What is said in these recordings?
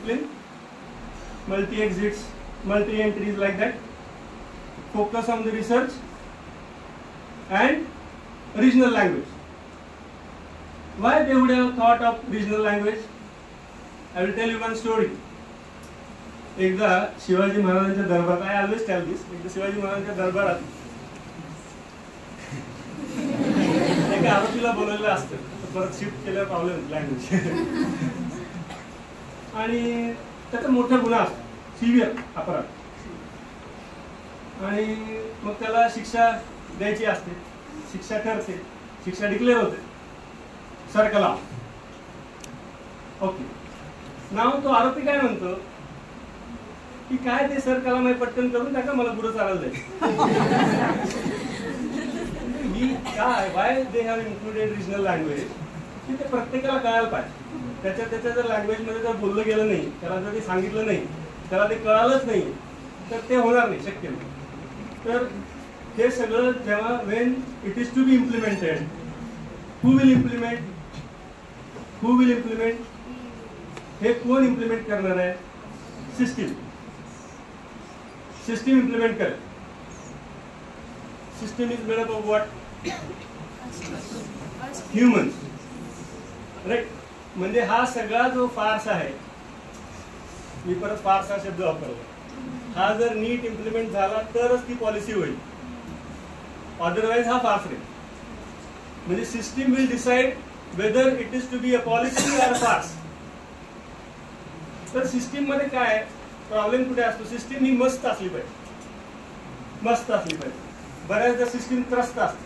discipline, multi-exits, multi-entries like that, focus on the research and regional language. Why they would have thought of regional language? I will tell you one story. एकदा शिवाजी महाराजांच्या दरबारात, I always tell this, एकदा शिवाजी महाराजांच्या दरबारात एका आरोपीला बोलवलेलं असतं, परत शिफ्ट केल्यावर प्रॉब्लेम लँग्वेज, आणि त्याचा मोठा गुन्हा असतो, सिव्हिअर अपराध, आणि मग त्याला शिक्षा द्यायची असते, शिक्षा ठरते, शिक्षा डिक्लेअर होते, सर्कला. ओके, नाव तो आरोपी काय म्हणतो की काय ते सर कला माहिती पटकन करून टाका, मला गुरु चालायला जाईल. ही काय, Y they have included regional language, की ते प्रत्येकाला कळायला पाहिजे. त्याच्या जर लँग्वेजमध्ये जर बोललं गेलं नाही, त्याला जर ते सांगितलं नाही, त्याला ते कळालंच नाही, तर ते होणार नाही, शक्य नाही. तर हे सगळं जेव्हा when it is to be implemented, who will implement, हे कोण इम्प्लिमेंट करणार आहे? सिस्टीम. सिस्टीम इम्प्लिमेंट करेल. System is made up of what? Humans, right. म्हणजे हा सगळा जो फार्स आहे, मी परत फार्स हा शब्द वापरला, हा जर नीट इम्प्लिमेंट झाला तरच ती पॉलिसी होईल, अदरवाइज हा फार्स आहे. म्हणजे system will decide whether it is to be a policy or farce. तर सिस्टीम मध्ये काय प्रॉब्लेम कुठे असतो? सिस्टीम ही मस्त असली पाहिजे, मस्त असली पाहिजे. बऱ्याचदा सिस्टीम त्रस्त असते.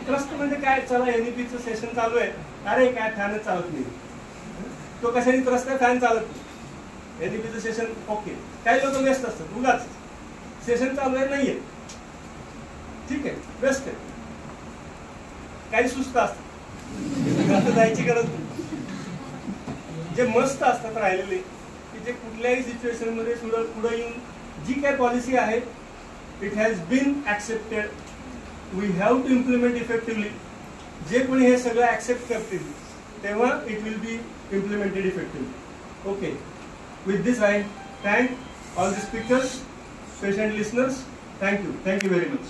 त्रस्त म्हणजे काय? चला एनईपीचं सेशन चालू आहे, अरे काय फॅनच चालत नाही. तो कशाने त्रस्त आहे? फॅन चालत नाही. एनईपीचं सेशन ओके, काही लोक व्यस्त असतात, उगाच सेशन चालू आहे नाहीये, ठीक आहे, व्यस्त आहे, काही सुस्त असतात, जायची गरज नाही. जे मस्त असतात राहिलेले, की जे कुठल्याही सिच्युएशन मध्ये पुढे येऊन जी काय पॉलिसी आहे, it has been accepted, we have to implement effectively. जे कोणी हे सगळं ऍक्सेप्ट करतील तेव्हा it will be implemented effectively. Okay, with this I thank all the speakers, patient listeners. Thank you very much.